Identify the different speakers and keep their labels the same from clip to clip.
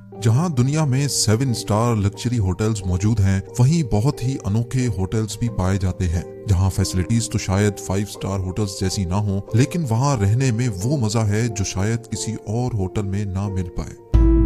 Speaker 1: जहां दुनिया में 7 स्टार लग्जरी होटल्स मौजूद हैं, वहीं बहुत ही अनोखे होटल्स भी पाए जाते हैं जहां फैसिलिटीज तो शायद 5 स्टार होटल्स जैसी ना हो, लेकिन वहां रहने में वो मजा है जो शायद किसी और होटल में ना मिल पाए।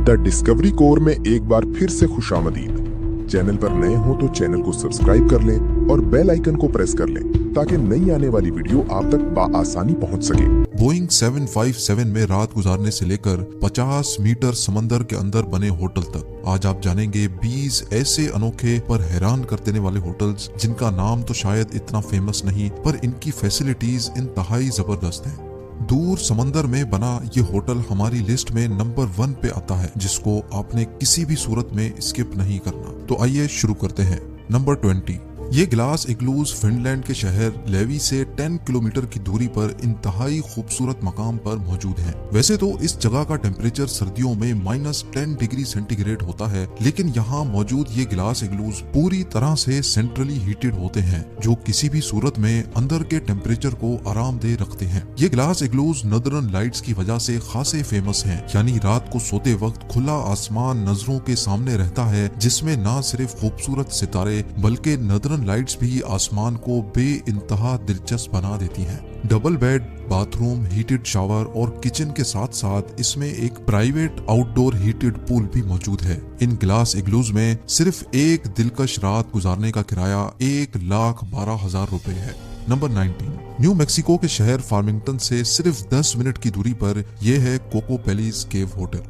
Speaker 2: द डिस्कवरी कोर में एक बार फिर से खुशामदीद। चैनल पर नए हो तो चैनल को सब्सक्राइब कर लें और बेल आइकन को प्रेस कर लें ताकि नई आने वाली वीडियो आप तक बाआसानी पहुंच सके।
Speaker 1: बोइंग 757 में रात गुजारने से लेकर 50 मीटर समंदर के अंदर बने होटल तक आज आप जानेंगे 20 ऐसे अनोखे पर हैरान कर देने वाले होटल्स जिनका नाम तो शायद इतना फेमस नहीं, पर इनकी फैसिलिटीज इंतहाई जबरदस्त हैं। दूर समंदर में बना ये होटल हमारी लिस्ट में नंबर 1 पे आता है, जिसको आपने किसी भी सूरत में स्किप नहीं करना। तो आइए शुरू करते हैं। नंबर 20, ये ग्लास इग्लूज फिनलैंड के शहर लेवी से 10 किलोमीटर की दूरी पर इंतहाई खूबसूरत मकाम पर मौजूद है। वैसे तो इस जगह का टेम्परेचर सर्दियों में -10 डिग्री सेंटीग्रेड होता है, लेकिन यहाँ मौजूद ये ग्लास इग्लूज पूरी तरह से सेंट्रली हीटेड होते हैं, जो किसी भी सूरत में अंदर के टेम्परेचर को आरामदेह रखते हैं। ये ग्लास इग्लूज नॉर्दर्न लाइट्स की वजह से खासे फेमस हैं, यानी रात को सोते वक्त खुला आसमान नजरों के सामने रहता है, जिसमें न सिर्फ खूबसूरत सितारे बल्कि नॉर्दर्न लाइट्स भी आसमान को बेइंतहा दिलचस्प बना देती हैं। Double bed, bathroom, heated shower और किचन के साथ साथ इसमें एक प्राइवेट आउटडोर हीटेड पूल भी मौजूद है। इन ग्लास इग्लूज में सिर्फ एक दिलकश रात गुजारने का किराया 1,12,000 रुपए है। नंबर 19, न्यू मैक्सिको के शहर फार्मिंगटन से सिर्फ 10 मिनट की दूरी पर यह है कोको पैलीज केव होटल।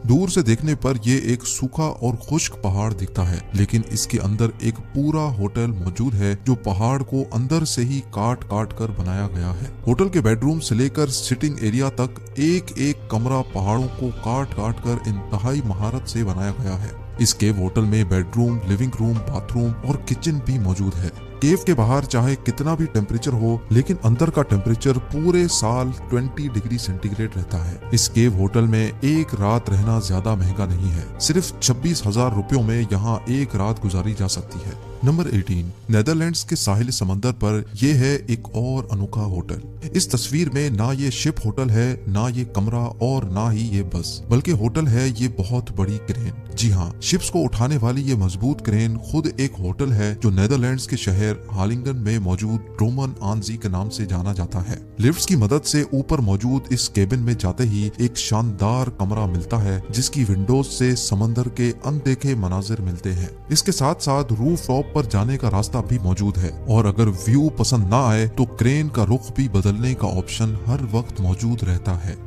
Speaker 1: दूर से देखने पर यह एक सूखा और खुश्क पहाड़ दिखता है, लेकिन इसके अंदर एक पूरा होटल मौजूद है जो पहाड़ को अंदर से ही काट काट कर बनाया गया है। होटल के बेडरूम से लेकर सिटिंग एरिया तक एक एक कमरा पहाड़ों को काट काट कर इंतहाई महारत से बनाया गया है। इस केव होटल में बेडरूम, लिविंग रूम, बाथरूम और किचन भी मौजूद है। केव के बाहर चाहे कितना भी टेम्परेचर हो, लेकिन अंदर का टेम्परेचर पूरे साल 20 डिग्री सेंटीग्रेड रहता है। इस केव होटल में एक रात रहना ज्यादा महंगा नहीं है, सिर्फ 26,000 रुपयों में यहाँ एक रात गुजारी जा सकती है। नंबर 18, नेदरलैंड्स के साहिल समंदर पर यह है एक और अनोखा होटल। इस तस्वीर में ना ये शिप होटल है, ना ये कमरा और ना ही ये बस, बल्कि होटल है ये बहुत बड़ी क्रेन। जी हाँ, शिप्स को उठाने वाली ये मजबूत क्रेन खुद एक होटल है जो नेदरलैंड्स के शहर हालिंगन में मौजूद ड्रोमन आनजी के नाम से जाना जाता है। लिफ्ट्स की मदद से ऊपर मौजूद इस केबिन में जाते ही एक शानदार कमरा मिलता है, जिसकी विंडोज से समंदर के अनदेखे मनाजिर मिलते हैं। इसके साथ साथ रूफ टॉप पर जाने का रास्ता भी मौजूद है, और अगर व्यू पसंद ना आए तो क्रेन का रुख भी बदलने का ऑप्शन हर वक्त मौजूद रहता है।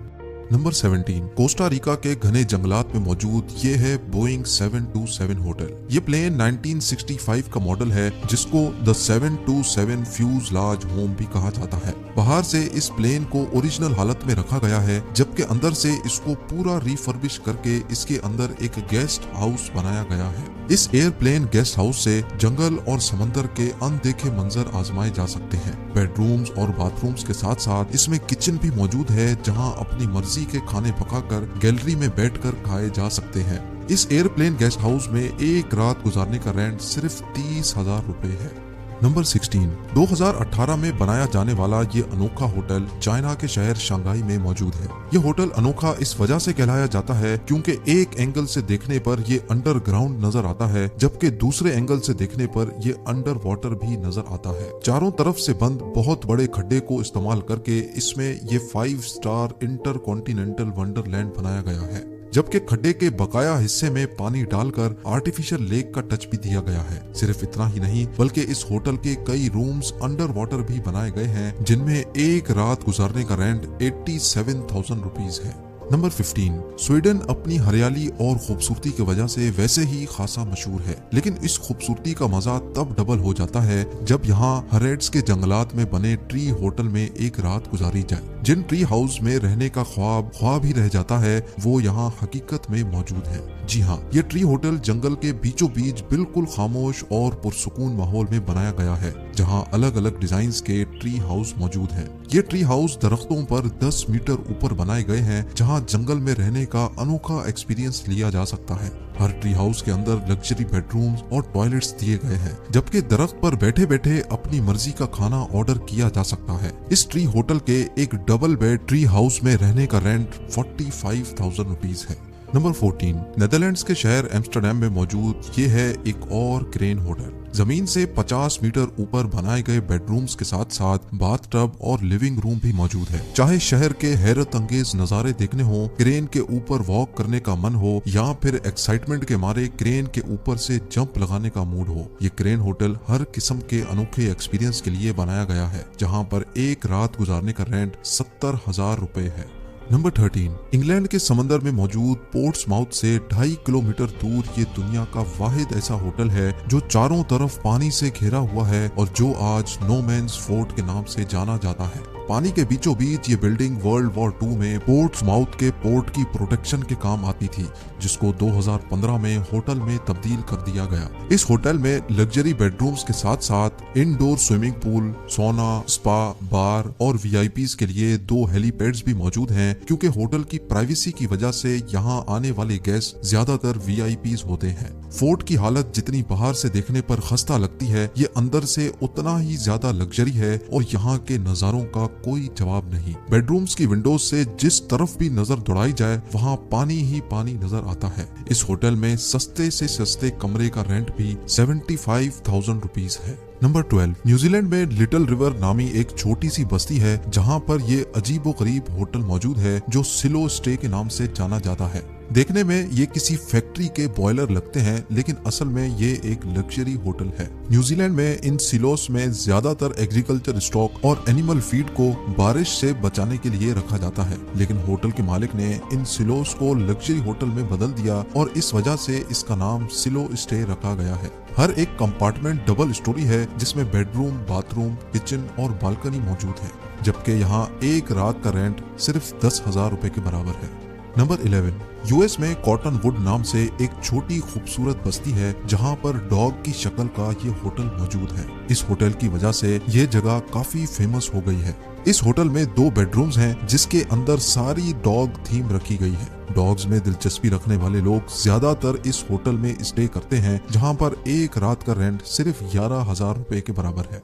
Speaker 1: नंबर 17, कोस्टा रिका के घने जंगलात में मौजूद ये है बोइंग 727 होटल। ये प्लेन 1965 का मॉडल है, जिसको द 727 फ्यूजलाज होम भी कहा जाता है। बाहर से इस प्लेन को ओरिजिनल हालत में रखा गया है, जबकि अंदर से इसको पूरा रिफर्बिश करके इसके अंदर एक गेस्ट हाउस बनाया गया है। इस एयरप्लेन गेस्ट हाउस से जंगल और समंदर के अनदेखे मंजर आजमाए जा सकते हैं। बेडरूम्स और बाथरूम्स के साथ साथ इसमें किचन भी मौजूद है, जहां अपनी मर्जी के खाने पकाकर गैलरी में बैठकर खाए जा सकते हैं। इस एयरप्लेन गेस्ट हाउस में एक रात गुजारने का रेंट सिर्फ 30,000 रुपए है। नंबर 16, 2018 में बनाया जाने वाला ये अनोखा होटल चाइना के शहर शंघाई में मौजूद है। ये होटल अनोखा इस वजह से कहलाया जाता है क्योंकि एक एंगल से देखने पर ये अंडरग्राउंड नजर आता है, जबकि दूसरे एंगल से देखने पर ये अंडर वाटर भी नजर आता है। चारों तरफ से बंद बहुत बड़े खड्डे को इस्तेमाल करके इसमें ये 5 स्टार इंटरकॉन्टिनेंटल वंडरलैंड बनाया गया है, जबकि खड्डे के बकाया हिस्से में पानी डालकर आर्टिफिशियल लेक का टच भी दिया गया है। सिर्फ इतना ही नहीं, बल्कि इस होटल के कई रूम्स अंडर वाटर भी बनाए गए हैं, जिनमें एक रात गुजारने का रेंट 87,000 रुपीज है। नंबर 15, स्वीडन अपनी हरियाली और खूबसूरती की वजह से वैसे ही खासा मशहूर है, लेकिन इस खूबसूरती का मजा तब डबल हो जाता है जब यहाँ हरेड्स के जंगलात में बने ट्री होटल में एक रात गुजारी जाए। जिन ट्री हाउस में रहने का ख्वाब ही रह जाता है, वो यहाँ हकीकत में मौजूद है। जी हाँ, ये ट्री होटल जंगल के बीचों बीच बिल्कुल खामोश और पुरसुकून माहौल में बनाया गया है, जहाँ अलग अलग डिजाइन के ट्री हाउस मौजूद हैं। ये ट्री हाउस दरख्तों पर 10 मीटर ऊपर बनाए गए हैं, जहाँ जंगल में रहने का अनोखा एक्सपीरियंस लिया जा सकता है। हर ट्री हाउस के अंदर लग्जरी बेडरूम्स और टॉयलेट्स दिए गए हैं, जबकि दरख्त पर बैठे बैठे अपनी मर्जी का खाना ऑर्डर किया जा सकता है। इस ट्री होटल के एक डबल बेड ट्री हाउस में रहने का रेंट 45,000 रुपीज है। नंबर 14, नेदरलैंड्स के शहर एम्स्टर्डम में मौजूद ये है एक और क्रेन होटल। जमीन से 50 मीटर ऊपर बनाए गए बेडरूम्स के साथ साथ बाथटब और लिविंग रूम भी मौजूद है। चाहे शहर के हैरत अंगेज नजारे देखने हो, क्रेन के ऊपर वॉक करने का मन हो या फिर एक्साइटमेंट के मारे क्रेन के ऊपर से जंप लगाने का मूड हो, ये क्रेन होटल हर किस्म के अनोखे एक्सपीरियंस के लिए बनाया गया है, जहां पर एक रात गुजारने का रेंट 70,000 रुपए है। नंबर 13, इंग्लैंड के समंदर में मौजूद पोर्ट्समाउथ से 2.5 किलोमीटर दूर ये दुनिया का वाहिद ऐसा होटल है जो चारों तरफ पानी से घिरा हुआ है और जो आज नो मैन्स फोर्ट के नाम से जाना जाता है। पानी के बीचों बीच ये बिल्डिंग वर्ल्ड वॉर 2 में पोर्ट्समाउथ के पोर्ट की प्रोटेक्शन के काम आती थी, जिसको 2015 में होटल में तब्दील कर दिया गया। इस होटल में लग्जरी बेडरूम्स के साथ साथ इंडोर स्विमिंग पूल, सोना, स्पा, बार और वीआईपीज के लिए 2 हेलीपैड्स भी मौजूद हैं, क्योंकि होटल की प्राइवेसी की वजह से यहाँ आने वाले गेस्ट ज्यादातर वीआईपीज होते हैं। फोर्ट की हालत जितनी बाहर से देखने पर खस्ता लगती है, ये अंदर से उतना ही ज्यादा लग्जरी है और यहाँ के नजारों का कोई जवाब नहीं। बेडरूम्स की विंडोज से जिस तरफ भी नजर दौड़ाई जाए वहाँ पानी ही पानी नजर आता है। इस होटल में सस्ते से सस्ते कमरे का रेंट भी 75,000 रुपीज है। नंबर 12, न्यूजीलैंड में लिटिल रिवर नामी एक छोटी सी बस्ती है, जहां पर ये अजीबोगरीब होटल मौजूद है जो सिलो स्टे के नाम से जाना जाता है। देखने में ये किसी फैक्ट्री के बॉयलर लगते हैं, लेकिन असल में ये एक लग्जरी होटल है। न्यूजीलैंड में इन सिलोस में ज्यादातर एग्रीकल्चर स्टॉक और एनिमल फीड को बारिश से बचाने के लिए रखा जाता है, लेकिन होटल के मालिक ने इन सिलोस को लग्जरी होटल में बदल दिया और इस वजह से इसका नाम सिलो स्टे रखा गया है। हर एक कंपार्टमेंट डबल स्टोरी है, जिसमें बेडरूम, बाथरूम, किचन और बालकनी मौजूद है, जबकि यहाँ एक रात का रेंट सिर्फ 10,000 रुपए के बराबर है। नंबर 11, यूएस में कॉटनवुड नाम से एक छोटी खूबसूरत बस्ती है, जहां पर डॉग की शक्ल का ये होटल मौजूद है। इस होटल की वजह से ये जगह काफी फेमस हो गई है। इस होटल में 2 बेडरूम्स हैं, जिसके अंदर सारी डॉग थीम रखी गई है। डॉग्स में दिलचस्पी रखने वाले लोग ज्यादातर इस होटल में स्टे करते हैं, जहां पर एक रात का रेंट सिर्फ 11,000 रुपए के बराबर है।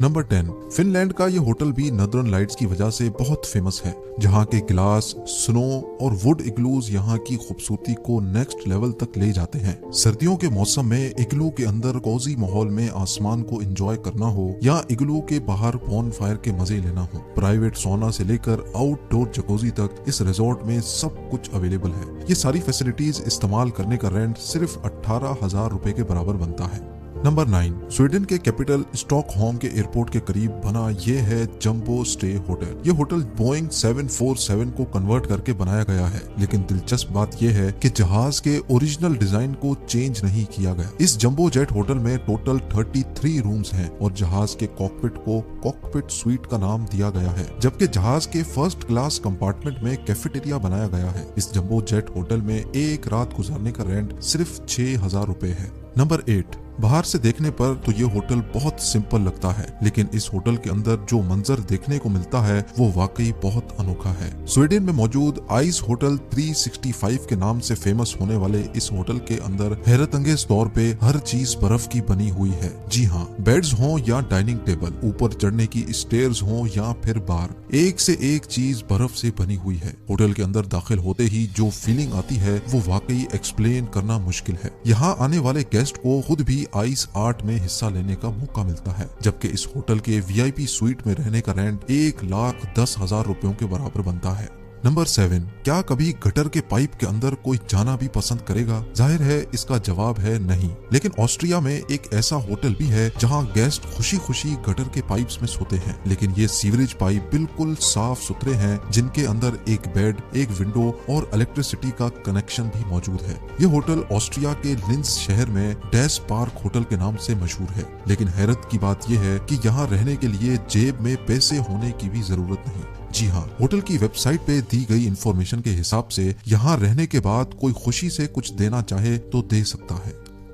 Speaker 1: नंबर 10, फिनलैंड का ये होटल भी नॉर्दर्न लाइट्स की वजह से बहुत फेमस है, जहाँ के ग्लास, स्नो और वुड इग्लूज यहाँ की खूबसूरती को नेक्स्ट लेवल तक ले जाते हैं। सर्दियों के मौसम में इग्लू के अंदर कोजी माहौल में आसमान को एंजॉय करना हो या इग्लू के बाहर बॉन फायर के मजे लेना हो, प्राइवेट सोना से लेकर आउटडोर जकोजी तक इस रिजॉर्ट में सब कुछ अवेलेबल है। ये सारी फैसिलिटीज इस्तेमाल करने का रेंट सिर्फ 18,000 रुपए के बराबर बनता है। नंबर 9, स्वीडन के कैपिटल स्टॉकहोम के एयरपोर्ट के करीब बना ये है जंबो स्टे होटल। ये होटल बोइंग 747 को कन्वर्ट करके बनाया गया है, लेकिन दिलचस्प बात यह है कि जहाज के ओरिजिनल डिजाइन को चेंज नहीं किया गया। इस जंबो जेट होटल में टोटल 33 रूम्स हैं और जहाज के कॉकपिट को कॉकपिट स्वीट का नाम दिया गया है, जबकि जहाज के फर्स्ट क्लास कंपार्टमेंट में कैफेटेरिया बनाया गया है। इस जंबो जेट होटल में एक रात गुजारने का रेंट सिर्फ 6,000 रुपए है। नंबर 8, बाहर से देखने पर तो ये होटल बहुत सिंपल लगता है, लेकिन इस होटल के अंदर जो मंजर देखने को मिलता है वो वाकई बहुत अनोखा है। स्वीडन में मौजूद आइस होटल 365 के नाम से फेमस होने वाले इस होटल के अंदर हैरत अंगेज तौर पे हर चीज बर्फ की बनी हुई है। जी हाँ, बेड्स हो या डाइनिंग टेबल, ऊपर चढ़ने की स्टेयर्स हो या फिर बार, एक से एक चीज बर्फ से बनी हुई है। होटल के अंदर दाखिल होते ही जो फीलिंग आती है वो वाकई एक्सप्लेन करना मुश्किल है। यहाँ आने वाले गेस्ट को खुद भी आइस आर्ट में हिस्सा लेने का मौका मिलता है, जबकि इस होटल के वीआईपी स्वीट में रहने का रेंट 1,10,000 रुपयों के बराबर बनता है। नंबर 7, क्या कभी गटर के पाइप के अंदर कोई जाना भी पसंद करेगा? जाहिर है इसका जवाब है नहीं, लेकिन ऑस्ट्रिया में एक ऐसा होटल भी है जहां गेस्ट खुशी खुशी गटर के पाइप्स में सोते हैं, लेकिन ये सीवरेज पाइप बिल्कुल साफ सुथरे हैं, जिनके अंदर एक बेड, एक विंडो और इलेक्ट्रिसिटी का कनेक्शन भी मौजूद है। ये होटल ऑस्ट्रिया के लिंज शहर में डैश पार्क होटल के नाम से मशहूर है, लेकिन हैरत की बात यह है कि यहाँ रहने के लिए जेब में पैसे होने की भी जरूरत नहीं। जी हाँ, होटल की वेबसाइट पे दी गई इंफॉर्मेशन के हिसाब से यहाँ रहने के बाद कोई खुशी से कुछ देना चाहे तो दे सकता है।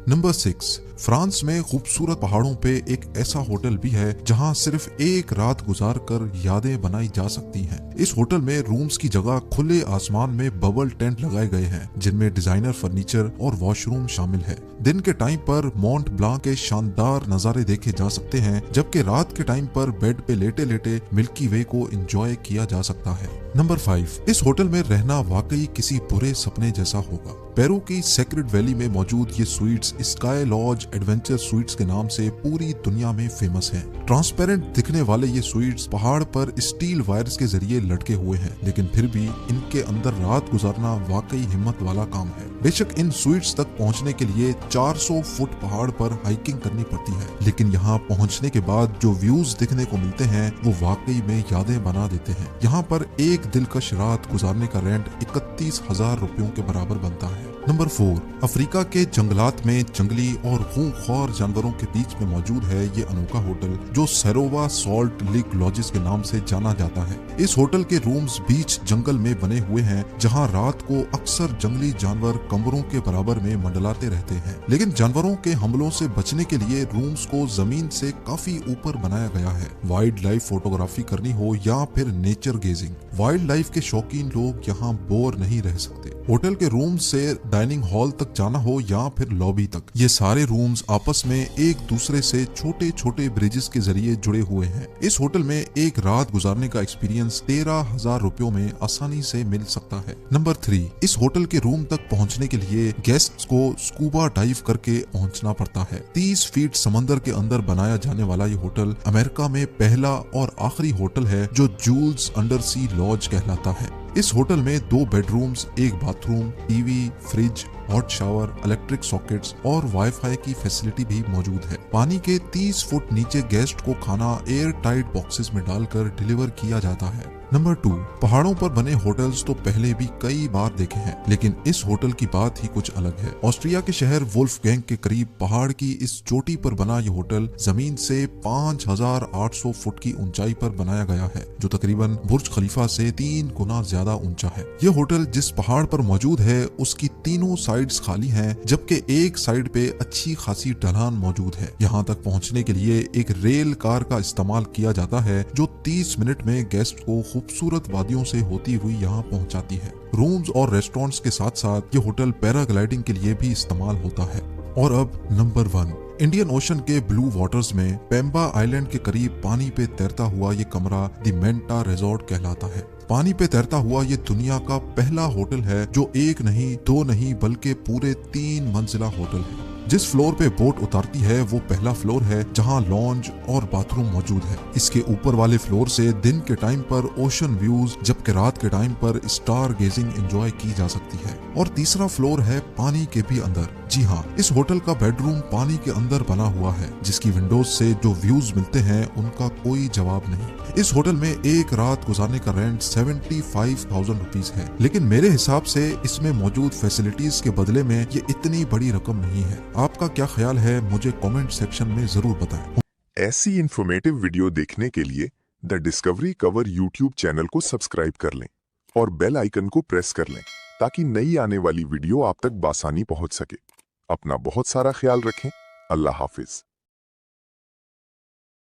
Speaker 1: नंबर 6, फ्रांस में खूबसूरत पहाड़ों पे एक ऐसा होटल भी है जहां सिर्फ एक रात गुजार कर यादें बनाई जा सकती हैं। इस होटल में रूम्स की जगह खुले आसमान में बबल टेंट लगाए गए हैं जिनमें डिजाइनर फर्नीचर और वॉशरूम शामिल है। दिन के टाइम पर मोंट ब्लांक के शानदार नजारे देखे जा सकते हैं, जबकि रात के टाइम पर बेड पे लेटे लेटे मिल्की वे को एंजॉय किया जा सकता है। नंबर 5, इस होटल में रहना वाकई किसी बुरे सपने जैसा होगा। पेरू की सेक्रेड वैली में मौजूद ये suites sky lodge adventure suites के नाम से पूरी दुनिया में फेमस हैं। ट्रांसपेरेंट दिखने वाले ये स्वीट्स पहाड़ पर स्टील वायर्स के जरिए लटके हुए हैं, लेकिन फिर भी इनके अंदर रात गुजारना वाकई हिम्मत वाला काम है। बेशक इन स्वीट्स तक पहुंचने के लिए 400 फुट पहाड़ पर हाइकिंग करनी पड़ती है, लेकिन यहाँ पहुंचने के बाद जो व्यूज दिखने को मिलते हैं वो वाकई में यादें बना देते हैं। यहाँ पर एक दिलकश रात गुजारने का रेंट 31,000 रुपयों के बराबर बनता है। नंबर 4, अफ्रीका के जंगलात में जंगली और खूंखार जानवरों के बीच में मौजूद है ये अनोखा होटल जो सेरोवा सॉल्ट लेक लॉजेस के नाम से जाना जाता है। इस होटल के रूम्स बीच जंगल में बने हुए हैं जहां रात को अक्सर जंगली जानवर कमरों के बराबर में मंडलाते रहते हैं, लेकिन जानवरों के हमलों से बचने के लिए रूम्स को जमीन से काफी ऊपर बनाया गया है। वाइल्ड लाइफ फोटोग्राफी करनी हो या फिर नेचर गेजिंग, वाइल्ड लाइफ के शौकीन लोग यहाँ बोर नहीं रह सकते। होटल के रूम से डाइनिंग हॉल तक जाना हो या फिर लॉबी तक, ये सारे रूम्स आपस में एक दूसरे से छोटे छोटे ब्रिजेस के जरिए जुड़े हुए हैं। इस होटल में एक रात गुजारने का एक्सपीरियंस 13,000 रुपयों में आसानी से मिल सकता है। नंबर 3, इस होटल के रूम तक पहुंचने के लिए गेस्ट्स को स्कूबा डाइव करके पहुंचना पड़ता है। 30 फीट समंदर के अंदर बनाया जाने वाला ये होटल अमेरिका में पहला और आखिरी होटल है जो जूल्स अंडर सी लॉज कहलाता है। इस होटल में 2 बेडरूम्स, एक bathroom, TV, fridge, hot shower, electric sockets और वाईफाई की फैसिलिटी भी मौजूद है। पानी के 30 फुट नीचे गेस्ट को खाना एयर टाइट बॉक्सेस में डालकर डिलीवर किया जाता है। नंबर 2, पहाड़ों पर बने होटल्स तो पहले भी कई बार देखे हैं, लेकिन इस होटल की बात ही कुछ अलग है। ऑस्ट्रिया के शहर वुल्फगैंग के करीब पहाड़ की इस चोटी पर बना ये होटल जमीन से 5,800 फुट की ऊंचाई पर बनाया गया है, जो तकरीबन बुर्ज खलीफा से 3 गुना ज्यादा ऊंचा है। ये होटल जिस पहाड़ पर मौजूद है उसकी तीनों साइड्स खाली हैं, जबकि एक साइड पे अच्छी खासी ढलान मौजूद है। यहाँ तक पहुँचने के लिए एक रेल कार का इस्तेमाल किया जाता है जो 30 मिनट में गेस्ट को खूबसूरत वादियों से होती हुई यहाँ पहुँचाती है। रूम्स और रेस्टोरेंट्स के साथ साथ ये होटल पैराग्लाइडिंग के लिए भी इस्तेमाल होता है। और अब नंबर 1, इंडियन ओशन के ब्लू वाटर्स में पेम्बा आइलैंड के करीब पानी पे तैरता हुआ ये कमरा द मेंटा रिजॉर्ट कहलाता है। पानी पे तैरता हुआ ये दुनिया का पहला होटल है जो 1 नहीं 2 नहीं बल्कि पूरे 3 मंजिला होटल है। जिस फ्लोर पे बोट उतारती है वो पहला फ्लोर है जहां लॉन्ज और बाथरूम मौजूद है। इसके ऊपर वाले फ्लोर से दिन के टाइम पर ओशन व्यूज, जबकि रात के टाइम पर स्टार गेजिंग एंजॉय की जा सकती है। और तीसरा फ्लोर है पानी के भी अंदर। जी हाँ, इस होटल का बेडरूम पानी के अंदर बना हुआ है, जिसकी विंडोज से जो व्यूज मिलते हैं उनका कोई जवाब नहीं। इस होटल में एक रात गुजारने का रेंट 75,000 रुपीज है, लेकिन मेरे हिसाब से इसमें मौजूद फैसिलिटीज के बदले में ये इतनी बड़ी रकम नहीं है। आपका क्या ख्याल है, मुझे कमेंट सेक्शन में जरूर बताएं।
Speaker 2: ऐसी इंफॉर्मेटिव वीडियो देखने के लिए the discovery cover YouTube channel को सब्सक्राइब कर लें और बेल आइकन को प्रेस कर लें ताकि नई आने वाली वीडियो आप तक बासानी पहुंच सके। अपना बहुत सारा ख्याल रखें। अल्लाह हाफिज।